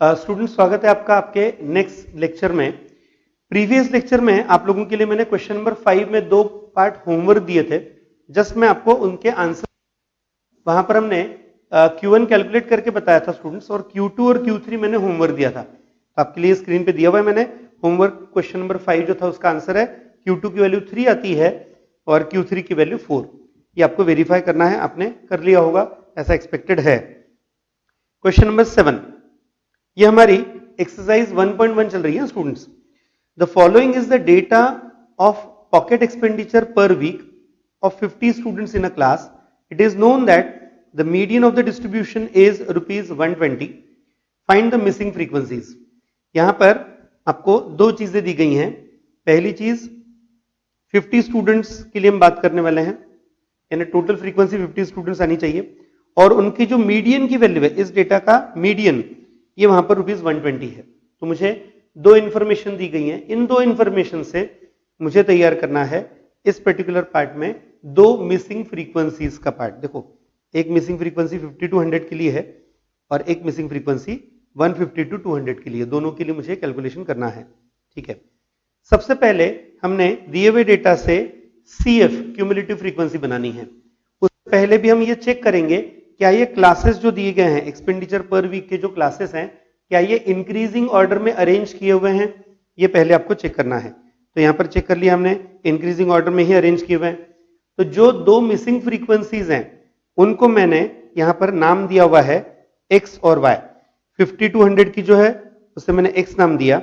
Student स्वागत है आपका आपके नेक्स्ट लेक्चर में। प्रीवियस लेक्चर में आप लोगों के लिए मैंने क्वेश्चन नंबर 5 में 2 पार्ट होमवर्क दिए थे। जस्ट मैं आपको उनके आंसर, वहां पर हमने Q1 कैलकुलेट करके बताया था स्टूडेंट्स, और Q2 और Q3 मैंने होमवर्क दिया था। आपके लिए स्क्रीन पे दिया हुआ है मैंने होमवर्क। क्वेश्चन नंबर 5 जो था उसका आंसर है Q2 की वैल्यू 3 आती है और Q3 की वैल्यू 4। ये आपको वेरीफाई करना है, आपने कर लिया होगा ऐसा एक्सपेक्टेड है। क्वेश्चन नंबर 7, ये हमारी एक्सरसाइज 1.1 चल रही है students. The following is the data of pocket expenditure per week of 50 students in a class. It is known that the median of the distribution is ₹120। Find the missing frequencies. यहां पर आपको दो चीजें दी गई हैं। पहली चीज 50 स्टूडेंट्स के लिए हम बात करने वाले हैं, यानी टोटल फ्रीक्वेंसी 50 स्टूडेंट्स आनी चाहिए, और उनकी जो मीडियन की वैल्यू है, इस डेटा का मीडियन ये वहां पर ₹120 है। तो मुझे दो इंफॉर्मेशन दी गई हैं, इन दो इंफॉर्मेशन से मुझे तैयार करना है इस पर्टिकुलर पार्ट में दो मिसिंग फ्रीक्वेंसीज का पार्ट। देखो, एक मिसिंग फ्रीक्वेंसी 50 to 100 के लिए है और एक मिसिंग फ्रीक्वेंसी 150 to 200 के लिए, दोनों के लिए मुझे कैलकुलेशन करना है। ठीक है, सबसे पहले हमने दिए हुए डेटा से CF क्यूमुलेटिव फ्रीक्वेंसी बनानी है। उससे पहले भी हम ये चेक करेंगे क्या ये क्लासेस जो दिए गए हैं, एक्सपेंडिचर पर वीक के जो क्लासेस हैं, क्या ये इंक्रीजिंग ऑर्डर में अरेंज किए हुए हैं, ये पहले आपको चेक करना है। तो यहां पर चेक कर लिया हमने, इंक्रीजिंग ऑर्डर में ही अरेंज किए हुए हैं। तो जो दो मिसिंग फ्रीक्वेंसीज हैं उनको मैंने यहां पर नाम दिया हुआ है X और Y। 50 to 100 की जो है उससे मैंने X नाम दिया,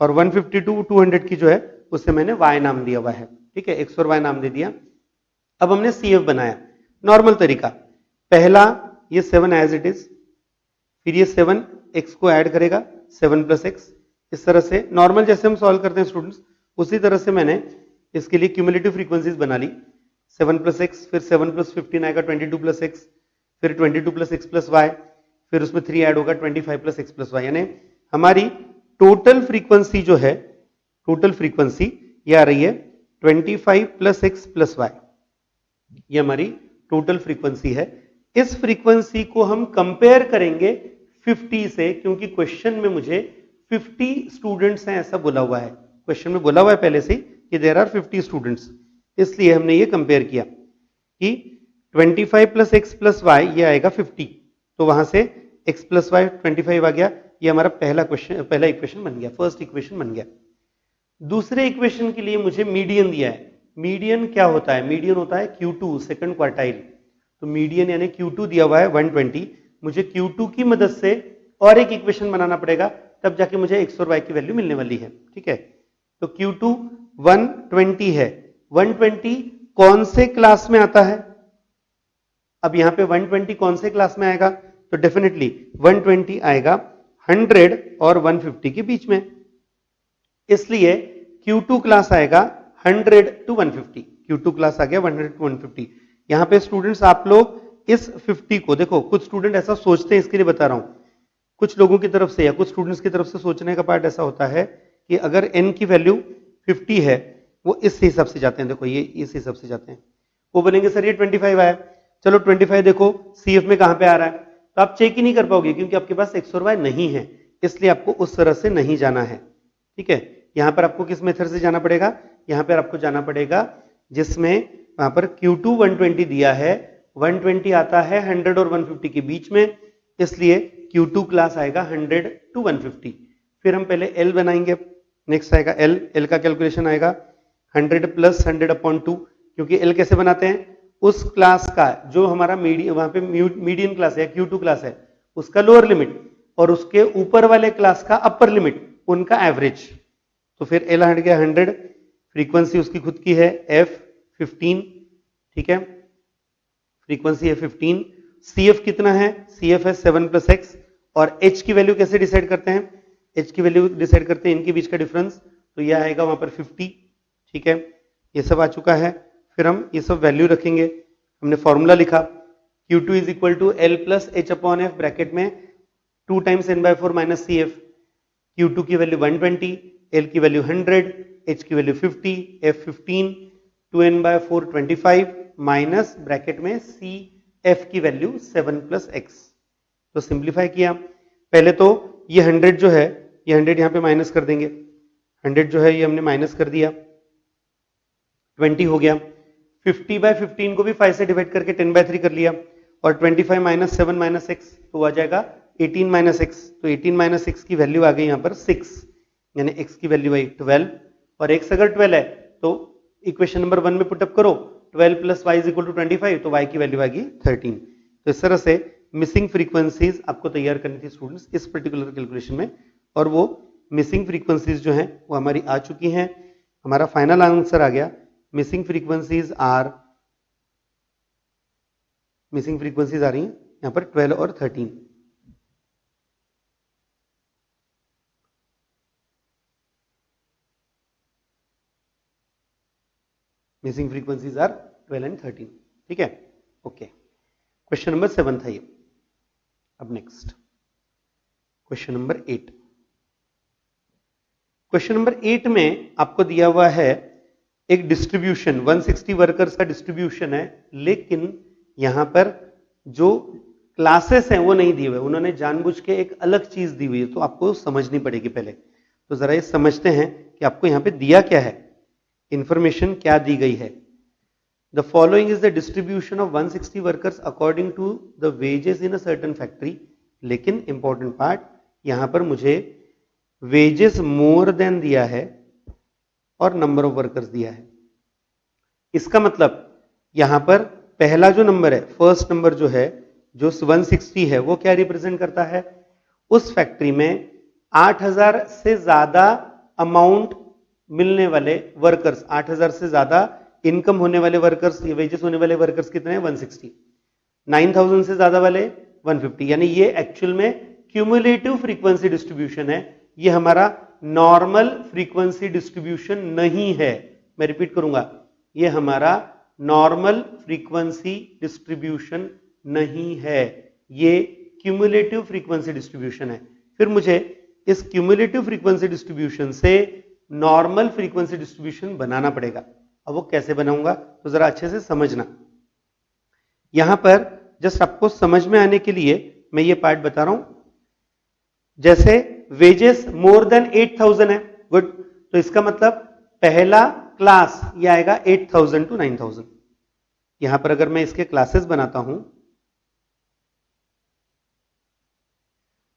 और 150 to 200 की जो है उससे मैंने Y नाम दिया हुआ है। ठीक है, X और Y नाम दे दिया। अब हमने CF बनाया नॉर्मल तरीका। पहला ये 7 एज इट इज, फिर ये 7 X को ऐड करेगा 7 + X। इस तरह से नॉर्मल जैसे हम सॉल्व करते हैं स्टूडेंट्स, उसी तरह से मैंने इसके लिए क्यूमुलेटिव फ्रीक्वेंसीज बना ली। 7 + X, फिर 7 + 15 आएगा 22 + X, फिर 22 + X + Y, फिर उसमें 3 ऐड होगा 25 + X + Y। यानी हमारी टोटल फ्रीक्वेंसी जो है, टोटल फ्रीक्वेंसी ये आ रही है 25 + X + Y। ये हमारी टोटल फ्रीक्वेंसी है। इस फ्रीक्वेंसी को हम कंपेयर करेंगे 50 से, क्योंकि क्वेश्चन में मुझे 50 स्टूडेंट्स हैं ऐसा बोला हुआ है। क्वेश्चन में बोला हुआ है पहले से कि देयर आर 50 स्टूडेंट्स, इसलिए हमने ये कंपेयर किया कि 25 + X + Y ये आएगा 50, तो वहां से X + Y 25 आ गया। ये हमारा पहला इक्वेशन बन गया, फर्स्ट इक्वेशन बन गया। दूसरे इक्वेशन के लिए मुझे मीडियन दिया है। मीडियन क्या होता है? मीडियन होता है Q2, सेकंड क्वार्टाइल। तो मीडियन यानी Q2 दिया हुआ है 120। मुझे Q2 की मदद से और एक इक्वेशन बनाना पड़ेगा, तब जाके मुझे X और Y की वैल्यू मिलने वाली है। ठीक है, तो Q2 120 है। 120 कौन से क्लास में आता है? अब यहां पे 120 कौन से क्लास में आएगा? तो डेफिनेटली 120 आएगा 100 और 150 के बीच में, इसलिए Q2 क्लास आएगा 100 to 150। Q2 क्लास आ गया 100 to 150। यहां पे स्टूडेंट्स आप लोग इस 50 को देखो, कुछ स्टूडेंट ऐसा सोचते हैं, इसके लिए बता रहा हूं। कुछ लोगों की तरफ से या कुछ स्टूडेंट्स की तरफ से सोचने का पार्ट ऐसा होता है कि अगर n की वैल्यू 50 है, वो इस हिसाब से जाते हैं। देखो, ये इस हिसाब से जाते हैं, वो बनेंगे सर ये 25 आया, चलो 25 देखो CF में कहां पे आ रहा है, तो आप चेक ही नहीं कर पाओगे क्योंकि आपके पास X और Y नहीं है, इसलिए आपको उस तरह से नहीं जाना है। ठीक है, यहां पर आपको किस मेथड से जाना पड़ेगा? यहां पर आपको जाना पड़ेगा जिसमें वहां पर Q2 120 दिया है, 120 आता है 100 और 150 के बीच में, इसलिए Q2 क्लास आएगा 100 to 150। फिर हम पहले L बनाएंगे, नेक्स्ट आएगा L का कैलकुलेशन आएगा 100 + 100/2। क्योंकि L कैसे बनाते हैं? उस क्लास का जो हमारा मीडियन, वहां पे मीडियन क्लास है, Q2 क्लास है, उसका लोअर लिमिट और उसके ऊपर वाले क्लास का अपर लिमिट, उनका एवरेज। तो फिर L हट गया 100, फ्रीक्वेंसी उसकी खुद की है F15। ठीक है, फ्रीक्वेंसी है 15। CF कितना है? CF है 7 + X। और H की वैल्यू कैसे डिसाइड करते हैं? H की वैल्यू डिसाइड करते हैं इनके बीच का डिफरेंस, तो यह आएगा वहां पर 50। ठीक है, ये सब आ चुका है। फिर हम ये सब वैल्यू रखेंगे, हमने फॉर्मूला लिखा Q2 = L + H/F, ब्रैकेट में 2 × n/4 - CF। Q2 की वैल्यू 120, L की वैल्यू 100, H की value 50, F15, 2n/4 25 minus bracket में CF की वैल्यू 7 + X। तो सिंप्लीफाई किया, पहले तो ये 100 जो है, ये 100 यहां पे माइनस कर देंगे, 100 जो है ये हमने माइनस कर दिया, 20 हो गया। 50/15 को भी 5 से डिवाइड करके 10/3 कर लिया, और 25 माइनस 7 माइनस 6 तो आ जाएगा 18 माइनस 6। तो 18 माइनस 6 की वैल्यू आ गई यहां पर 6, यानी x की वैल्यू आई 12, और x अगर 12 है तो इक्वेशन नंबर 1 में पुटअप करो, 12 plus Y is equal to 25, तो y की वैल्यू आ गई 13। तो इस तरह से मिसिंग फ्रीक्वेंसीज आपको तैयार करनी थी स्टूडेंट्स इस पर्टिकुलर कैलकुलेशन में, और वो मिसिंग फ्रीक्वेंसीज जो हैं वो हमारी आ चुकी हैं। हमारा फाइनल आंसर आ गया, मिसिंग फ्रीक्वेंसीज आ रही हैं यहां पर 12 और 13। Missing frequencies are 12 and 13। ठीक है, ओके। क्वेश्चन नंबर 7 था ये। अब next question number 8। Question number 8 में आपको दिया हुआ है एक डिस्ट्रीब्यूशन, 160 वर्कर्स का डिस्ट्रीब्यूशन है, लेकिन यहां पर जो क्लासेस हैं वो नहीं दिए हुए, उन्होंने जानबूझ के एक अलग चीज दी हुई है, तो आपको समझनी पड़ेगी पहले। तो जरा ये समझते हैं कि आपको यहां पे दिया क्या है, इंफॉर्मेशन क्या दी गई है। The following is the distribution of 160 workers according to the wages in a certain factory, लेकिन इंपॉर्टेंट पार्ट यहां पर मुझे वेजेस मोर देन दिया है और नंबर ऑफ वर्कर्स दिया है। इसका मतलब यहां पर पहला जो नंबर है, फर्स्ट नंबर जो है, जो 160 है, वो क्या रिप्रेजेंट करता है, उस फैक्ट्री में 8000 से ज्यादा अमाउंट मिलने वाले वर्कर्स, 8000 से ज्यादा इनकम होने वाले वर्कर्स, वेजेस होने वाले वर्कर्स कितने हैं, 160। 9000 से ज्यादा वाले 150, यानी ये एक्चुअल में क्यूमुलेटिव फ्रीक्वेंसी डिस्ट्रीब्यूशन है, ये हमारा नॉर्मल फ्रीक्वेंसी डिस्ट्रीब्यूशन नहीं है। मैं रिपीट करूंगा, ये हमारा नॉर्मल फ्रीक्वेंसी डिस्ट्रीब्यूशन नहीं है, ये क्यूमुलेटिव फ्रीक्वेंसी डिस्ट्रीब्यूशन है। फिर मुझे इस क्यूमुलेटिव फ्रीक्वेंसी डिस्ट्रीब्यूशन से नॉर्मल फ्रीक्वेंसी डिस्ट्रीब्यूशन बनाना पड़ेगा। अब वो कैसे बनाऊंगा, तो जरा अच्छे से समझना। यहां पर जस्ट आपको समझ में आने के लिए मैं ये पार्ट बता रहा हूं। जैसे वेजेस मोर देन 8000 है, गुड, तो इसका मतलब पहला क्लास ये आएगा 8000 टू 9000। यहां पर अगर मैं इसके क्लासेस बनाता हूं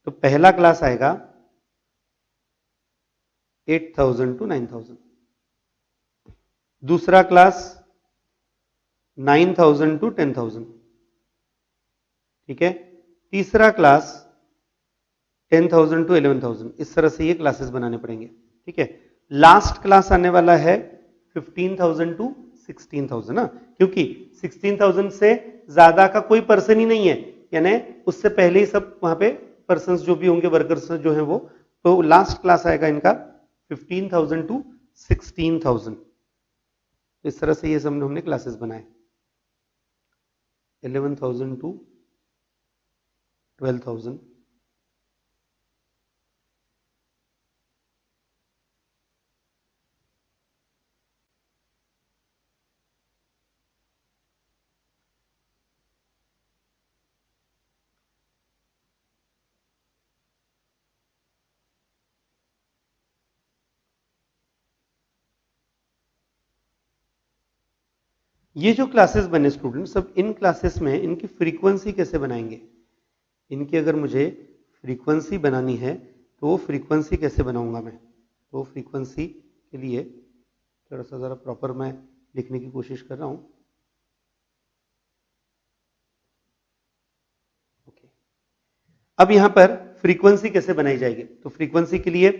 तो पहला क्लास आएगा 8000 टू 9000, दूसरा क्लास 9000 टू 10000, ठीक है, तीसरा क्लास 10000 टू 11000। इस तरह से ये क्लासेस बनाने पड़ेंगे। ठीक है, लास्ट क्लास आने वाला है 15000 टू 16000 ना, क्योंकि 16000 से ज्यादा का कोई पर्सन ही नहीं है, यानी उससे पहले ही सब वहां पे पर्सन जो भी होंगे, वर्कर्स जो है वो, तो लास्ट क्लास आएगा इनका 15000 टू 16000। इस तरह से ये सब हमने क्लासेस बनाए, 11000 टू 12000, ये जो क्लासेस बने स्टूडेंट, सब इन क्लासेस में इनकी फ्रीक्वेंसी कैसे बनाएंगे, इनकी अगर मुझे फ्रीक्वेंसी बनानी है तो वो फ्रीक्वेंसी कैसे बनाऊंगा मैं, तो फ्रीक्वेंसी के लिए थोड़ा सा ज़रा प्रॉपर मैं लिखने की कोशिश कर रहा हूं। ओके, अब यहां पर फ्रीक्वेंसी कैसे बनाई जाएगी, तो फ्रीक्वेंसी के लिए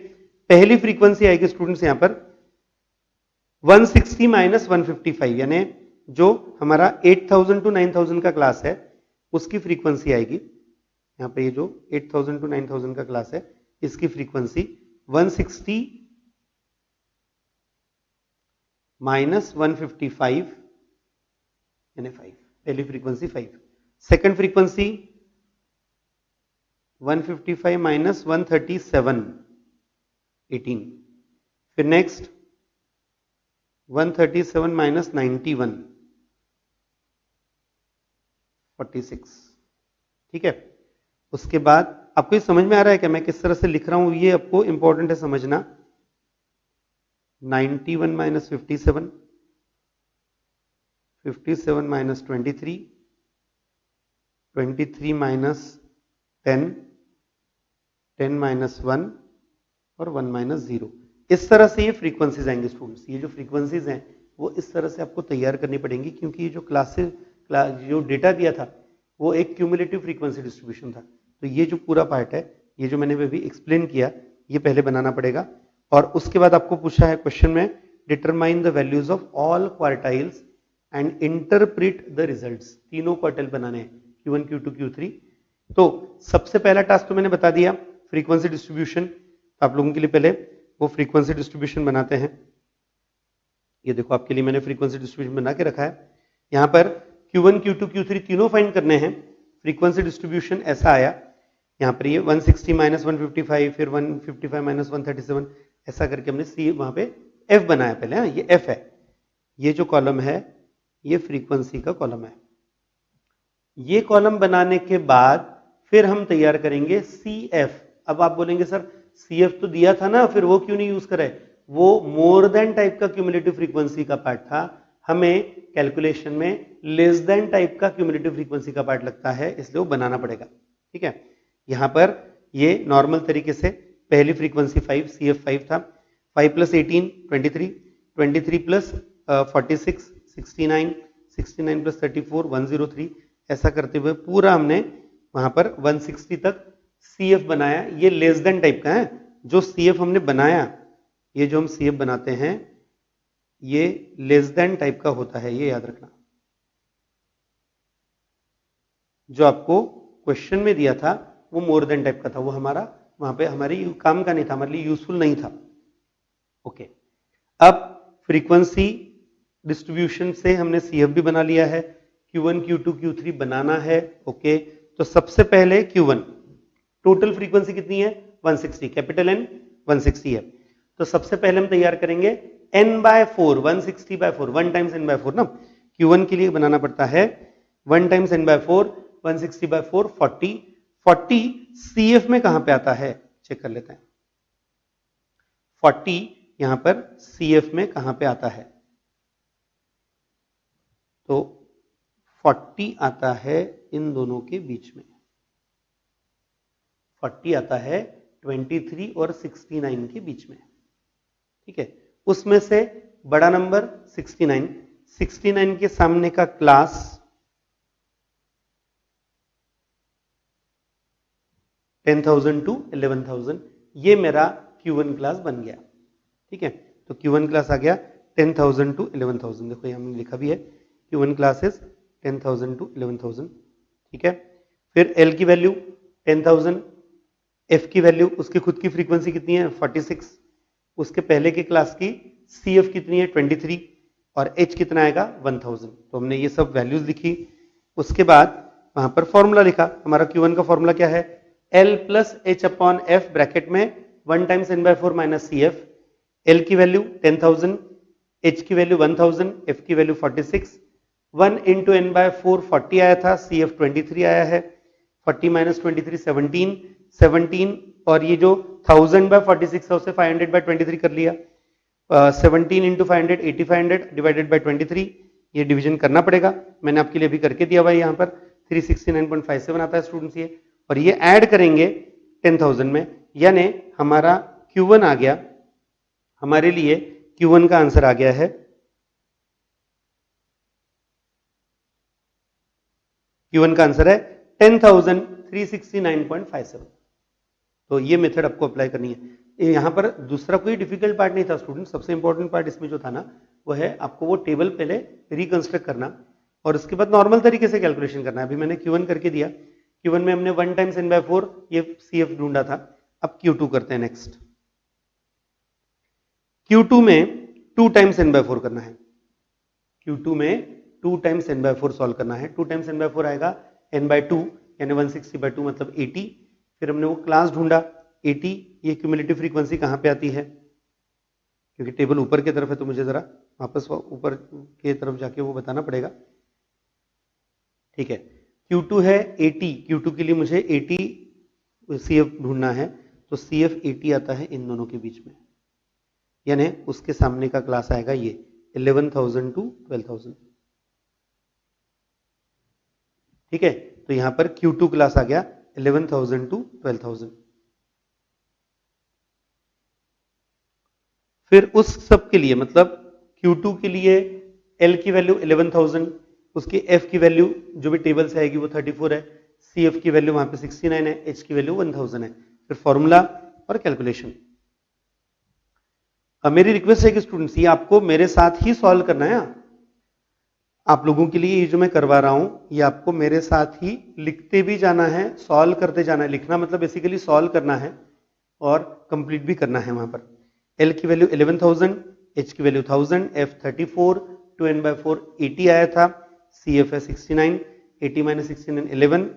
पहली फ्रीक्वेंसी आएगी स्टूडेंट्स यहां पर 160 माइनस 155, यानी जो हमारा 8000 टू 9000 का क्लास है उसकी फ्रीक्वेंसी आएगी। यहां पे ये जो 8000 टू 9000 का क्लास है इसकी फ्रीक्वेंसी 160 माइनस 155 यानी 5, पहली फ्रीक्वेंसी 5। सेकंड फ्रीक्वेंसी 155 माइनस 137 18, फिर नेक्स्ट 137 माइनस 91 46, ठीक है। उसके बाद आपको ये समझ में आ रहा है कि मैं किस तरह से लिख रहा हूं, ये आपको इंपॉर्टेंट है समझना। 91 माइनस 57, 57 माइनस 23, 23 माइनस 10, 10 माइनस 1 और 1 माइनस 0। इस तरह से ये फ्रीक्वेंसीज आएंगे स्टूडेंट्स। ये जो फ्रीक्वेंसीज हैं वो इस तरह से आपको तैयार करनी पड़ेंगी, क्योंकि ये जो जो डेटा दिया था वो एक क्यूमुलेटिव फ्रीक्वेंसी डिस्ट्रीब्यूशन था। तो ये जो पूरा पार्ट है, ये जो मैंने अभी एक्सप्लेन किया, ये पहले बनाना पड़ेगा। और उसके बाद आपको पूछा है क्वेश्चन में, determine the values of all quartiles and interpret the results. तीनों क्वार्टाइल बनाने हैं, Q1, Q2, Q3। तो सबसे पहला टास्क तो मैंने बता दिया, फ्रीक्वेंसी डिस्ट्रीब्यूशन। आप लोगों के लिए पहले वो फ्रीक्वेंसी डिस्ट्रीब्यूशन बनाते हैं। ये देखो आपके लिए मैंने फ्रीक्वेंसी डिस्ट्रीब्यूशन बना के रखा है। यहां पर Q1, Q2, Q3 तीनों फाइंड करने हैं। फ्रीक्वेंसी डिस्ट्रीब्यूशन ऐसा आया, यहां पर ये 160 माइनस 155, फिर 155 माइनस 137, ऐसा करके हमने सी वहां पे एफ बनाया पहले। हाँ, ये एफ है। ये जो कॉलम है ये फ्रीक्वेंसी का कॉलम है। ये कॉलम बनाने के बाद फिर हम तैयार करेंगे सी एफ। अब आप बोलेंगे सर सी एफ तो दिया था ना, फिर वो क्यों नहीं यूज करे? वो मोर देन टाइप का क्यूमुलेटिव फ्रीक्वेंसी का पार्ट था। हमें कैलकुलेशन में लेस देन टाइप का क्यूमुलेटिव फ्रीक्वेंसी का पार्ट लगता है, इसलिए वो बनाना पड़ेगा। ठीक है, यहां पर ये नॉर्मल तरीके से पहली फ्रीक्वेंसी 5 सी एफ 5 था। 5 प्लस 18 23, 23 प्लस 46 69, 69 प्लस 34 103, ऐसा करते हुए पूरा हमने वहां पर 160 तक सीएफ बनाया। ये लेस देन टाइप का है। जो सीएफ हमने बनाया, ये जो हम सीएफ बनाते हैं ये लेस देन टाइप का होता है, ये याद रखना। जो आपको क्वेश्चन में दिया था वो मोर देन टाइप का था, वो हमारा वहां पे हमारी काम का नहीं था, हमारे लिए यूजफुल नहीं था। ओके, अब फ्रीक्वेंसी डिस्ट्रीब्यूशन से हमने सीएफ भी बना लिया है। Q1, Q2, Q3 बनाना है। ओके, तो सबसे पहले Q1 टोटल फ्रीक्वेंसी कितनी है? 160, कैपिटल N 160 है। तो सबसे पहले हम तैयार करेंगे n/4, 160/4, 1 टाइम्स n/4 ना। Q1 के लिए बनाना पड़ता है 1 टाइम्स n/4, 160/4 40। 40 CF में कहां पे आता है चेक कर लेते हैं। 40 यहां पर CF में कहां पे आता है? तो 40 आता है इन दोनों के बीच में। 40 आता है 23 और 69 के बीच में। ठीक है, उसमें से बड़ा नंबर 69, 69 के सामने का क्लास 10,000 टू 11,000, ये मेरा Q1 क्लास बन गया। ठीक है, तो Q1 क्लास आ गया 10,000 टू 11,000। देखो यहां हमने लिखा भी है Q1 क्लासेस 10,000 टू 11,000। ठीक है, फिर L की वैल्यू 10,000, F की वैल्यू उसकी खुद की फ्रीक्वेंसी कितनी है 46, उसके पहले के क्लास की CF कितनी है 23 और H कितना आएगा 1000। तो हमने ये सब वैल्यूज लिखी। उसके बाद वहां पर फॉर्मूला लिखा। हमारा Q1 का फॉर्मूला क्या है? L plus H upon F bracket में 1 times n/4 minus CF। L की वैल्यू 10,000, H की वैल्यू 1000, F की वैल्यू 46। 1 इंटू n/4 40 आया था, CF 23 आया है। 40 माइनस 23 17, 17 और ये जो 1000/46 है उसे 500/23 कर लिया। 17 इंटू 500 8500 डिवाइडेड बाई 23, ये डिवीजन करना पड़ेगा। मैंने आपके लिए अभी करके दिया हुआ है। यहाँ पर 369.57 आता है स्टूडेंट्स ये, और ये ऐड करेंगे 10,000 में, यानी हमारा Q1 आ गया। हमारे लिए Q1 का आंसर आ गया है, Q1 का आंसर है 10,369.57। तो ये मेथड आपको अप्लाई करनी है। यहां पर दूसरा कोई डिफिकल्ट पार्ट नहीं था स्टूडेंट। सबसे इंपॉर्टेंट पार्ट इसमें जो था ना, वो है आपको वो टेबल पहले रिकंस्ट्रक्ट करना और उसके बाद नॉर्मल तरीके से कैलकुलेशन करना है। अभी मैंने Q1 करके दिया। Q1 में हमने 1 टाइम्स n/4 ये CF ढूंढा था। अब Q2 करते हैं नेक्स्ट। Q2 में 2 टाइम्स n/4 करना है। Q2 में 2 टाइम्स n/4 सॉल्व करना है। 2 टाइम्स n/4 आएगा n/2 यानी 160/2 मतलब 80। फिर हमने वो क्लास ढूंढा 80। ये क्यूमुलेटिव फ्रीक्वेंसी कहां पे आती है? क्योंकि टेबल ऊपर की तरफ है तो मुझे जरा वापस ऊपर की तरफ जाके वो बताना पड़ेगा। ठीक है, Q2 है 80। Q2 के लिए मुझे 80 CF ढूंढना है तो CF 80 आता है इन दोनों के बीच में, यानी उसके सामने का क्लास आएगा ये 11,000 to 12,000। ठीक है, तो यहां पर Q2 क्लास आ गया 11,000 to 12,000। फिर उस सब के लिए मतलब Q2 के लिए L की वैल्यू 11,000, उसकी F की वैल्यू जो भी टेबल से आएगी वो 34 है, CF की वैल्यू वहां पे 69 है, H की वैल्यू 1000 है। फिर फॉर्मूला और कैलकुलेशन। अब मेरी रिक्वेस्ट है कि स्टूडेंट्स ये आपको मेरे साथ ही सॉल्व करना है। आप लोगों के लिए ये जो मैं करवा रहा हूं ये आपको मेरे साथ ही लिखते भी जाना है, सॉल्व करते जाना है। लिखना मतलब बेसिकली सॉल्व करना है और कंप्लीट भी करना है। वहां पर L की वैल्यू 11,000, H की वैल्यू 1000, F 34, 2n/4 80 आया था, CF है 69, 80 - 69 11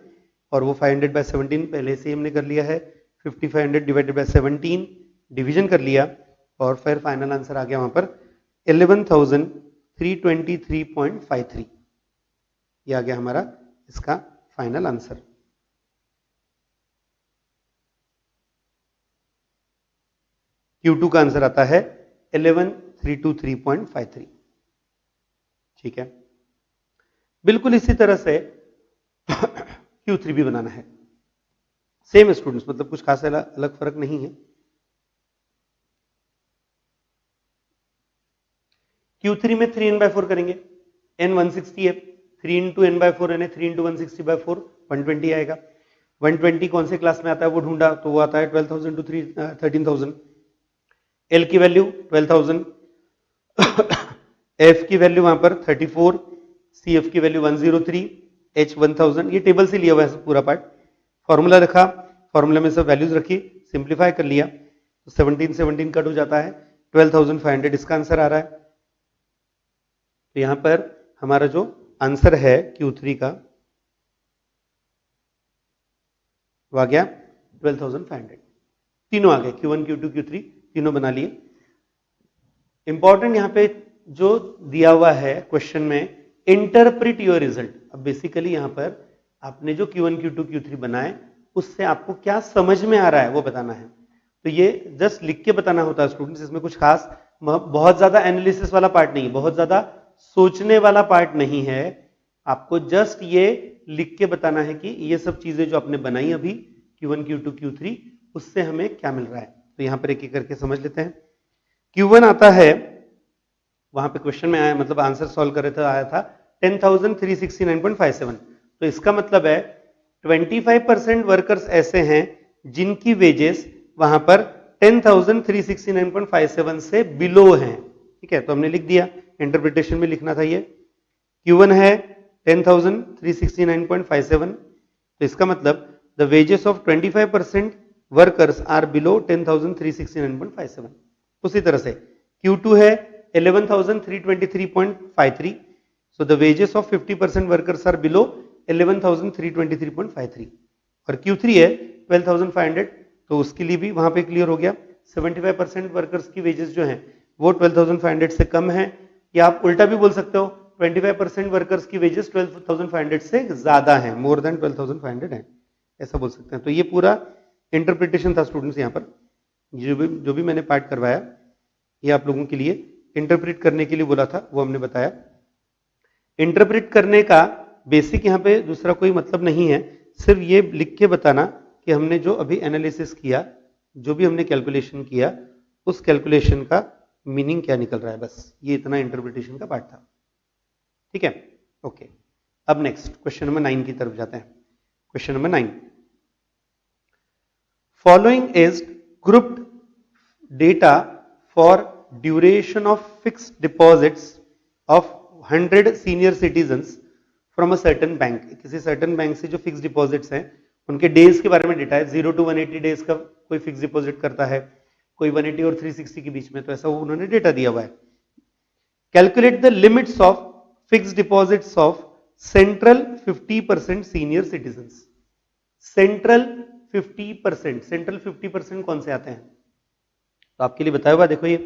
और वो 500/17 पहले से ही हमने कर लिया है। 5500 डिवाइडेड बाय 17 डिवीजन कर लिया और फिर फाइनल आंसर आ गया वहां पर 11,323.53। ये आ गया हमारा इसका फाइनल आंसर। Q2 का आंसर आता है 11,323.53। ठीक है, बिल्कुल इसी तरह से Q3 भी बनाना है। सेम स्टूडेंट्स, मतलब कुछ खास अलग फर्क नहीं है। Q3 में 3n/4 करेंगे, n 160 है, 3 into n/4 यानी 3 into 160/4 120 आएगा। 120 कौन से क्लास में आता है वो ढूंढा तो वो आता है 12,000 to 13,000। L की वैल्यू 12,000, F की वैल्यू वहां पर 34, CF की वैल्यू 103, H 1000। ये टेबल से लिया हुआ है पूरा पार्ट। फॉर्मूला रखा, फॉर्मूला में सब वैल्यूज रखी, सिंप्लीफाई कर लिया तो 17 कट हो जाता है, 12,500 इसका आंसर आ रहा है। तो यहां पर हमारा जो आंसर है Q3 का वो आ गया 12,500। तीनों आ गए, Q1 Q2 Q3 तीनों बना लिए। इंपॉर्टेंट यहां पे जो दिया हुआ है क्वेश्चन में, इंटरप्रिट योर रिजल्ट। अब बेसिकली यहां पर आपने जो Q1 Q2 Q3 बनाए उससे आपको क्या समझ में आ रहा है वो बताना है। तो ये जस्ट लिख के बताना होता है स्टूडेंट्स, इसमें कुछ खास बहुत ज्यादा एनालिसिस वाला पार्ट नहीं है, बहुत ज्यादा सोचने वाला पार्ट नहीं है। आपको जस्ट ये लिख के बताना है कि ये सब चीजें जो आपने बनाई अभी Q1 Q2 Q3 उससे हमें क्या मिल रहा है। तो यहां पर एक एक करके समझ लेते हैं। Q1 आता है, वहां पे क्वेश्चन में आया मतलब आंसर सॉल्व कर रहे थे, आया था 10,369.57। तो इसका मतलब है 25% वर्कर्स ऐसे हैं जिनकी वेजेस वहां पर 10,369.57 से बिलो हैं। ठीक है, तो हमने लिख दिया, इंटरप्रिटेशन में लिखना था ये। Q1 है 10,369.57, तो इसका मतलब the wages of 25% workers are below 10,369.57। उसी तरह से Q2 है 11,323.53, so the wages of 50% workers are below 11,323.53। और Q3 है 12,500, तो उसके लिए भी वहां पे क्लियर हो गया, 75% वर्कर्स की वेजेस जो हैं वो 12,500 से कम है, या आप उल्टा भी बोल सकते हो 25% वर्कर्स की वेजेस 12,500 से ज्यादा है, मोर देन 12,500 है, ऐसा बोल सकते हैं। तो ये पूरा इंटरप्रिटेशन था स्टूडेंट्स। यहाँ पर जो भी मैंने पार्ट करवाया ये आप लोगों के लिए इंटरप्रेट करने के लिए बोला था, वो हमने बताया। इंटरप्रेट करने का बेसिक यहाँ पे दूसरा कोई मतलब नहीं है, सिर्फ ये लिख के बताना कि हमने जो अभी एनालिसिस किया, जो भी हमने कैलकुलेशन किया, उस कैलकुलेशन का मीनिंग क्या निकल रहा है, बस ये इतना इंटरप्रिटेशन का पार्ट था। ठीक है, ओके। अब नेक्स्ट क्वेश्चन नंबर 9 की तरफ जाते हैं। Question number 9, following is grouped data for duration of fixed deposits of 100 senior citizens from a certain bank. किसी सर्टेन बैंक से जो फिक्स डिपॉजिट्स हैं उनके डेज के बारे में डेटा है। 0 to 180 डेज का कोई फिक्स डिपॉजिट करता है, कोई 180 और 360 के बीच में, तो ऐसा उन्होंने डेटा दिया हुआ है। Calculate the limits of fix deposits of central 50% senior citizens. Central 50%, central 50% कौन से आते हैं तो आपके लिए बताया हुआ, देखो ये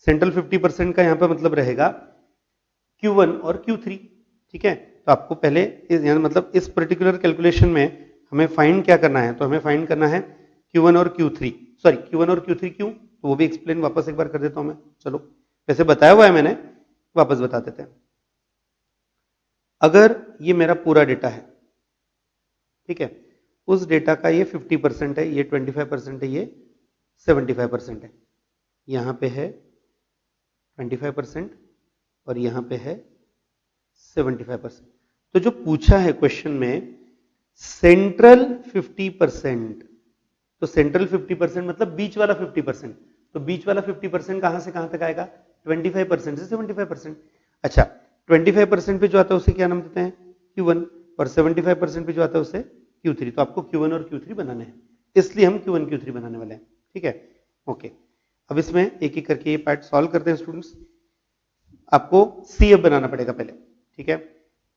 सेंट्रल 50% का यहां पर मतलब रहेगा Q1 और Q3। ठीक है, तो आपको पहले मतलब इस पर्टिकुलर कैलकुलेशन में हमें फाइंड क्या करना है, तो हमें फाइंड करना है Q1 और Q3, सॉरी Q1 और Q3 क्यों, तो वो भी एक्सप्लेन वापस एक बार कर देता हूं मैं। चलो वैसे बताया हुआ है मैंने, वापस बता देते हैं। अगर ये मेरा पूरा डेटा है, ठीक है, उस डेटा का ये 50% है, ये 25% है, ये 75% है, यहां पे है 25% और यहां पे है 75%। तो जो पूछा है क्वेश्चन में सेंट्रल 50%, तो सेंट्रल 50% मतलब बीच वाला 50%, तो बीच वाला 50% कहां से कहां तक आएगा, 25% से 75%। अच्छा 25% पे जो आता है उसे क्या नाम देते हैं, Q1, और 75% पे जो आता है उसे Q3। तो आपको Q1 और Q3 बनाने हैं, इसलिए हम Q1 Q3 बनाने वाले हैं, ठीक है, ओके। अब इसमें एक एक करके ये पार्ट सॉल्व करते हैं स्टूडेंट्स। आपको CF बनाना पड़ेगा पहले, ठीक है।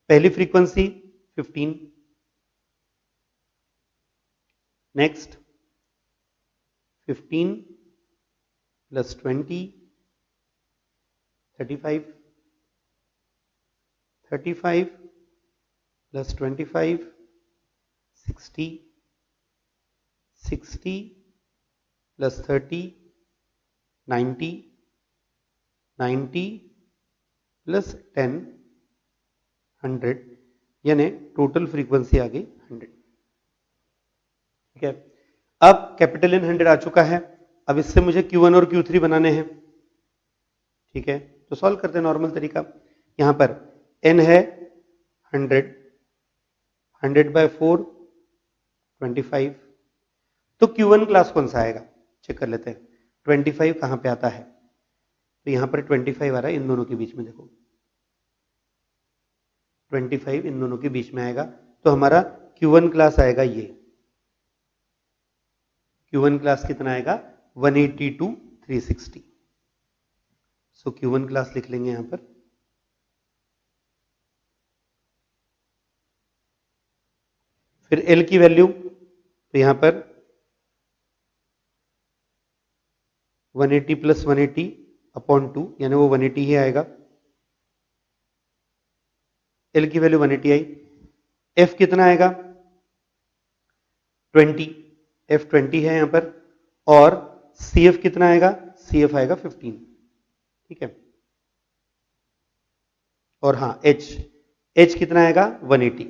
पहली frequency 15, next 15 plus 20 35, 35 plus 25 60, 60 plus 30 90, 90 plus 10 100, यानी टोटल फ्रीक्वेंसी आ गई 100, ठीक है। अब कैपिटल N 100 आ चुका है, अब इससे मुझे Q1 और Q3 बनाने हैं, ठीक है। तो सॉल्व करते हैं नॉर्मल तरीका। यहां पर N है 100, 100 बाय 4 25, तो Q1 क्लास कौन सा आएगा चेक कर लेते हैं। 25 कहां पे आता है, तो यहां पर 25 आ रहा है इन दोनों के बीच में, देखो 25 इन दोनों के बीच में आएगा, तो हमारा Q1 क्लास आएगा ये। Q1 क्लास कितना आएगा, 180 to 360। सो Q1 क्लास लिख लेंगे यहां पर। फिर L की वैल्यू, तो यहां पर 180 प्लस 180 अपॉन 2, यानी वो 180 ही आएगा। L की वैल्यू 180 आई। F कितना आएगा, 20, F 20 है यहां पर, और CF कितना आएगा, CF आएगा 15, ठीक है। और हाँ H कितना आएगा 180।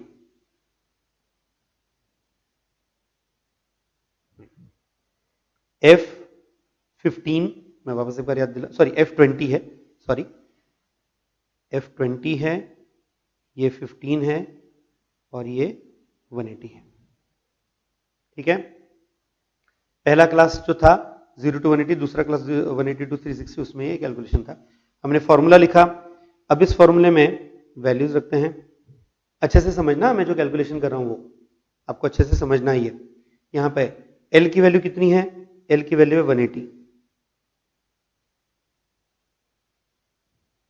F15, मैं वापस एक बार याद दिला, सॉरी F20 है, सॉरी F20 है, ये 15 है और ये 180 है, ठीक है। पहला क्लास जो था 0 to 180, दूसरा क्लास 180 to 360, उसमें ये कैलकुलेशन था। हमने फॉर्मूला लिखा, अब इस फॉर्मूले में वैल्यूज रखते हैं। अच्छे से समझना, मैं जो कैलकुलेशन कर रहा हूं वो आपको अच्छे से समझना ही है। यहां पे L की वैल्यू कितनी है, L की वैल्यू है 180,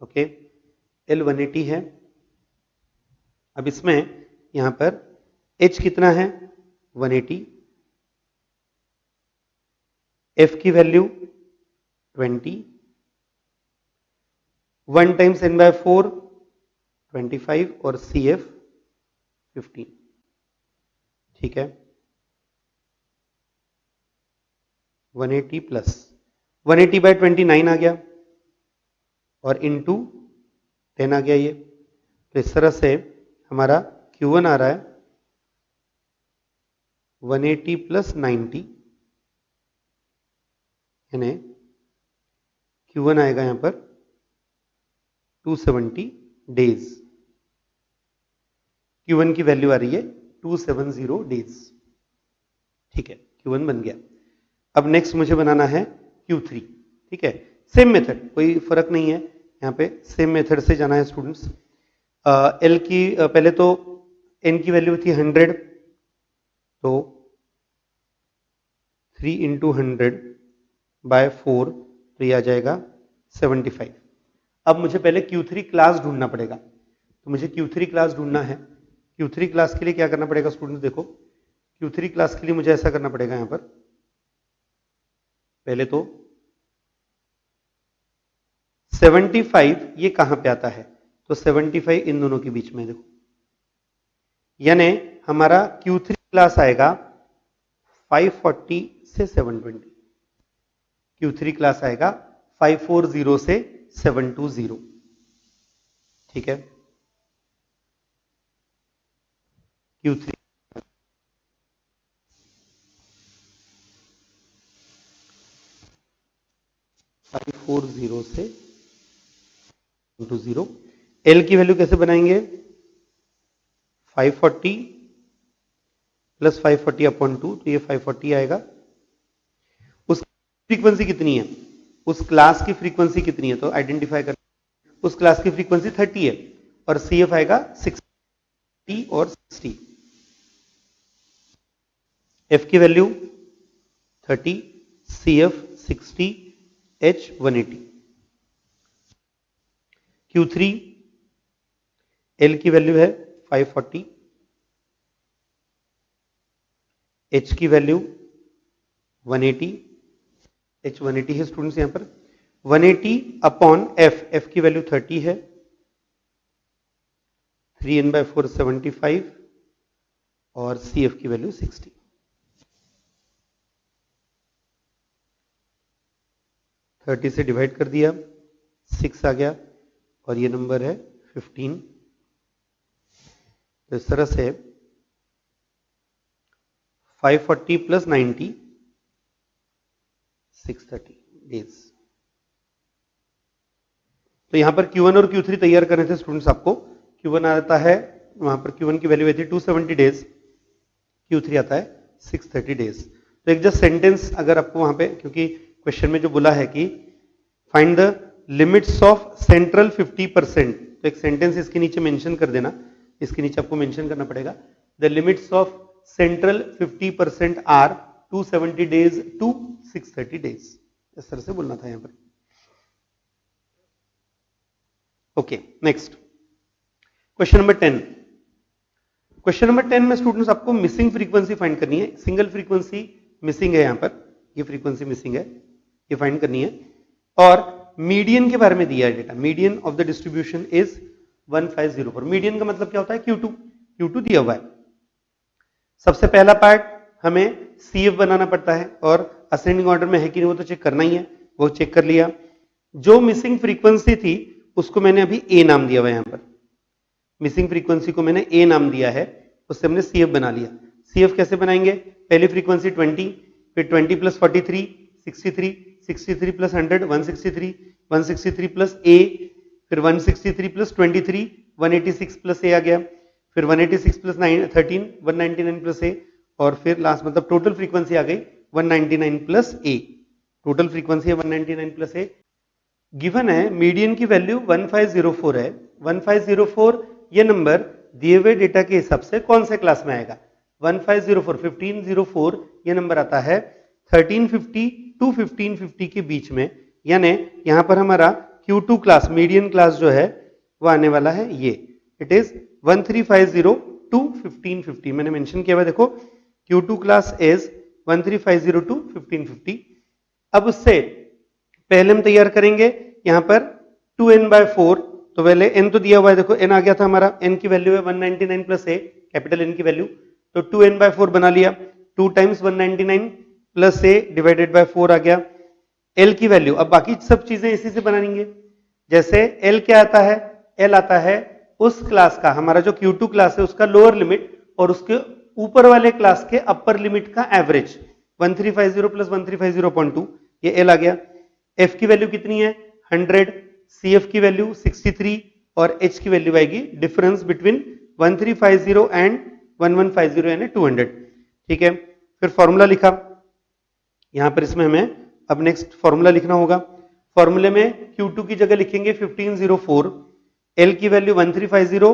ओके, L 180 है। अब इसमें यहां पर H कितना है 180, F की वैल्यू 20, 1 टाइम्स n बाय 4 25 और CF 15, ठीक है। 180 प्लस 180 बाय 29 आ गया और इंटू 10 आ गया ये। तो इस तरह से हमारा Q1 आ रहा है 180 प्लस 90, यानी Q1 आएगा यहां पर 270 डेज। Q1 की वैल्यू आ रही है 270 डेज, ठीक है, Q1 बन गया। अब नेक्स्ट मुझे बनाना है Q3, ठीक है। सेम मेथड, कोई फर्क नहीं है, यहाँ पे सेम मेथड से जाना है स्टूडेंट्स। L की पहले तो N की वैल्यू थी 100, तो 3 इंटू 100 बाय 4, तो ये आ जाएगा 75। अब मुझे पहले Q3 क्लास ढूंढना पड़ेगा, तो मुझे Q3 क्लास ढूंढना है। Q3 क्लास के लिए क्या करना पड़ेगा स्टूडेंट्स, देखो Q3 क्लास के लिए मुझे ऐसा करना पड़ेगा, यहां पर पहले तो 75 ये कहां पे आता है, तो 75 इन दोनों के बीच में, देखो यानी हमारा Q3 क्लास आएगा 540 से 720, Q3 क्लास आएगा 540 से 720। ठीक है, Q3 540 से 720। L की वैल्यू कैसे बनाएंगे? 540 प्लस 540 अपॉन 2, तो ये 540 आएगा। उस फ्रीक्वेंसी कितनी है, उस क्लास की फ्रीक्वेंसी कितनी है, तो आइडेंटिफाई कर, उस क्लास की फ्रीक्वेंसी 30 है और CF आएगा 60 और 60। F की value 30, CF 60, H 180। Q3 L की वैल्यू है 540, H की वैल्यू 180, H 180 है स्टूडेंट्स यहां पर, 180 अपॉन F की वैल्यू 30 है, 3n/4 75 और CF की वैल्यू 60। थर्टी से डिवाइड कर दिया, 6 आ गया और ये नंबर है 15। तो इस तरह से 540 प्लस 90 630 डेज। तो यहां पर Q1 और Q3 तैयार करने थे स्टूडेंट्स आपको। Q1 आता है, वहां पर Q1 की वैल्यू आई थी 270 डेज, Q3 आता है 630 डेज। तो एक जस्ट सेंटेंस अगर आपको वहां पे, क्योंकि क्वेश्चन में जो बोला है कि find the limits of central 50%, तो एक सेंटेंस इसके नीचे मेंशन कर देना, इसके नीचे आपको मेंशन करना पड़ेगा, the limits of central 50% are 270 days to 630 days, इस तरह से बोलना था यहां पर। Okay, next question number 10। Question number 10 में स्टूडेंट्स आपको मिसिंग फ्रीक्वेंसी फाइंड करनी है। सिंगल फ्रीक्वेंसी मिसिंग है, यहां पर ये फ्रीक्वेंसी मिसिंग है, ये फाइंड करनी है। और मीडियन के बारे में दिया है data, median of the distribution is 1504। Median का मतलब क्या होता है? Q2 दिया हुआ है। सबसे पहला पार्ट हमें CF बनाना पड़ता है और असेंडिंग ऑर्डर में है कि नहीं वो तो चेक करना ही है, वो चेक कर लिया। जो मिसिंग फ्रीक्वेंसी थी उसको मैंने अभी A नाम दिया हुआ है, यहां पर मिसिंग फ्रीक्वेंसी को मैंने A नाम दिया है, उससे हमने CF बना लिया। CF कैसे बनाएंगे? पहली फ्रीक्वेंसी 20, फिर 20 प्लस 43 63, 63 प्लस 100 163, 163 प्लस A, फिर 163 प्लस 23 186 प्लस A आ गया, फिर 186 प्लस 13 199 प्लस A, और फिर लास्ट मतलब टोटल फ्रीक्वेंसी आ गई 199 प्लस A। टोटल फ्रीक्वेंसी है 199 प्लस A। गिवन है मीडियन की वैल्यू 1504 है। 1504 ये नंबर दिए हुए डेटा के हिसाब से कौन से क्लास में आएगा? 1504 ये नंबर आता है 1350 टू 1550 के बीच में, यानी यहां पर हमारा Q2 क्लास मीडियन क्लास जो है वो आने वाला है ये, इट इज 1350 टू 1550। मैंने मेंशन किया हुआ देखो, Q2 क्लास इज 1350 टू 1550। अब उससे पहले हम तैयार करेंगे यहां पर 2n/4, तो पहले n तो दिया हुआ है, देखो n आ गया था हमारा, n की वैल्यू है 199 प्लस a, कैपिटल N की वैल्यू, तो 2n/4 बना लिया, 2 times 199 plus a divided by 4 आ गया। L की वैल्यू, अब बाकी सब चीजें इसी से बनाएंगे। जैसे L क्या आता है? L आता है उस क्लास का, हमारा जो Q2 क्लास है उसका लोअर लिमिट और उसके ऊपर वाले क्लास के अपर लिमिट का एवरेज, 1350 प्लस 1350/2, ये L आ गया। F की वैल्यू कितनी है? 100, CF की वैल्यू 63 और H की वैल्यू आएगी डिफरेंस बिटवीन 1350 एंड 1150 यानी 200। ठीक है, फिर फॉर्मूला लिखा, यहां पर इसमें हमें अब नेक्स्ट फॉर्मूला लिखना होगा। फॉर्मूले में Q2 की जगह लिखेंगे 1504, L की वैल्यू 1350,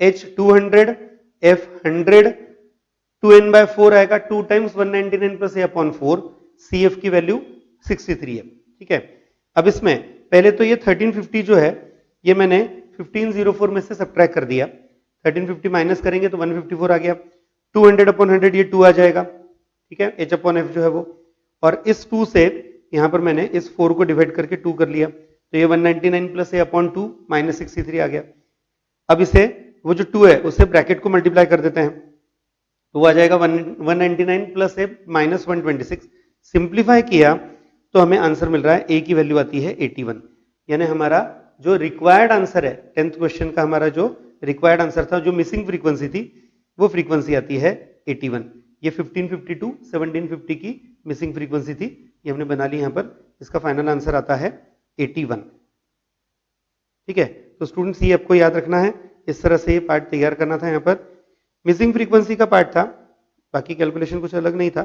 H 200, F 100, 2n/4 आएगा, 2 times 199 plus a upon 4, CF की वैल्यू 63 है। ठीक है, अब इसमें पहले तो ये 1350 जो है ये मैंने 1504 में से सब्ट्रैक्ट कर दिया, 1350 माइनस करेंगे तो 154 आ गया, 200 अपॉन 100 ये 2 आ जाएगा। ठीक है, H अपॉन F जो है वो, और इस 2 से यहां पर मैंने इस 4 को डिवाइड करके 2 कर लिया, तो ये 199 प्लस a अपॉन 2 माइनस 63 आ गया। अब इसे वो जो 2 है उसे ब्रैकेट को मल्टीप्लाई कर देते हैं, तो वो आ जाएगा 199 प्लस ए माइनस 126। सिंप्लीफाई किया तो हमें आंसर मिल रहा है, ए की वैल्यू आती है 81। यानी हमारा जो रिक्वायर्ड आंसर है 10th क्वेश्चन का, हमारा जो रिक्वायर्ड आंसर था, जो मिसिंग फ्रीक्वेंसी थी, वो फ्रीक्वेंसी आती है 81। ये 1552 1750 की मिसिंग फ्रीक्वेंसी थी, ये हमने बना ली यहां पर। इसका फाइनल आंसर आता है 81। ठीक है, तो स्टूडेंट्स ये आपको याद रखना है, इस तरह से ये पार्ट तैयार करना था। यहां पर मिसिंग फ्रीक्वेंसी का पार्ट था, बाकी कैलकुलेशन कुछ अलग नहीं था,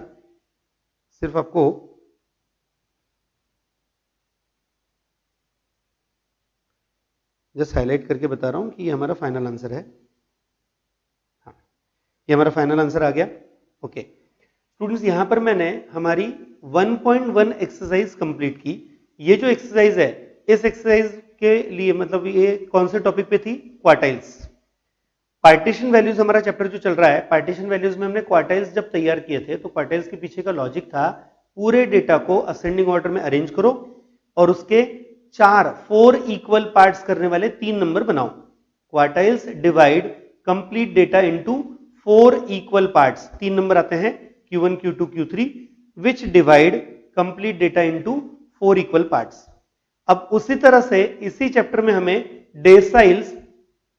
सिर्फ आपको जस्ट हाईलाइट करके बता रहा हूं कि ये हमारा फाइनल आंसर है। हाँ, ये हमारा फाइनल आंसर आ गया। ओके स्टूडेंट्स, यहां पर मैंने हमारी 1.1 एक्सरसाइज कंप्लीट की। ये जो एक्सरसाइज है, इस एक्सरसाइज के लिए मतलब ये कौन से टॉपिक पे थी? क्वार्टाइल्स। पार्टीशन वैल्यूज हमारा चैप्टर जो चल रहा है, पार्टीशन वैल्यूज में हमने क्वार्टाइल्स जब तैयार किए थे, तो क्वार्टाइल्स के पीछे का लॉजिक था, पूरे डेटा को असेंडिंग ऑर्डर में अरेंज करो और उसके 4 इक्वल पार्ट्स करने वाले 3 नंबर बनाओ। Quartiles divide complete data into 4 equal parts. 3 number आते हैं Q1, Q2, Q3, विच divide complete data into 4 equal parts. अब उसी तरह से इसी चैप्टर में हमें डेसाइल्स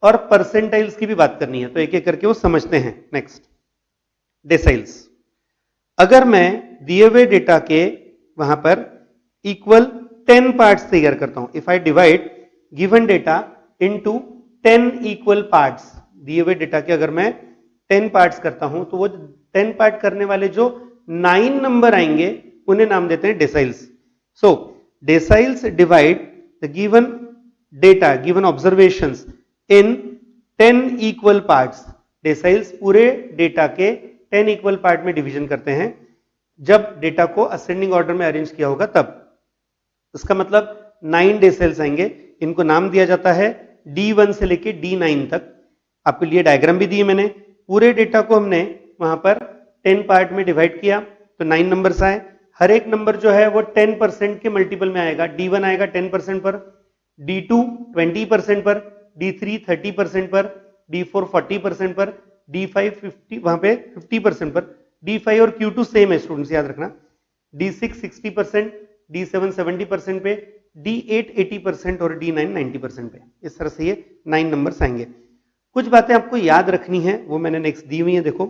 और परसेंटाइल्स की भी बात करनी है, तो एक एक करके वो समझते हैं। Next, deciles. अगर मैं दिए हुए डेटा के वहां पर इक्वल 10 पार्ट्स तैयार करता हूं, if I divide given data into 10 equal parts, दिए हुए डेटा के अगर मैं 10 पार्ट्स करता हूं, तो वो 10 पार्ट करने वाले जो 9 नंबर आएंगे उन्हें नाम देते हैं deciles. So deciles divide the given data, given observations in 10 equal parts. Deciles पूरे डेटा के 10 इक्वल पार्ट में डिवीजन करते हैं, जब डेटा को असेंडिंग ऑर्डर में अरेंज किया होगा तब। इसका मतलब 9 डेसाइल्स आएंगे, इनको नाम दिया जाता है D1 से लेके D9 तक। आपके लिए डायग्राम भी दिए मैंने। पूरे डेटा को हमने वहां पर 10 पार्ट में डिवाइड किया तो 9 नंबर्स आए। हर एक नंबर जो है वो 10% के मल्टीपल में आएगा। D1 आएगा 10% पर, D2 20% पर, D3 30% पर, D4 40% पर, D5 50 वहां पे 50% पर, D5 और Q2 सेम है स्टूडेंट्स, याद रखना। D6 60%, D7 70% पे, D8 80% और D9 90% पे। इस तरह से ये 9 नंबर्स आएंगे। कुछ बातें आपको याद रखनी है, वो मैंने नेक्स्ट दी हुई है, देखो।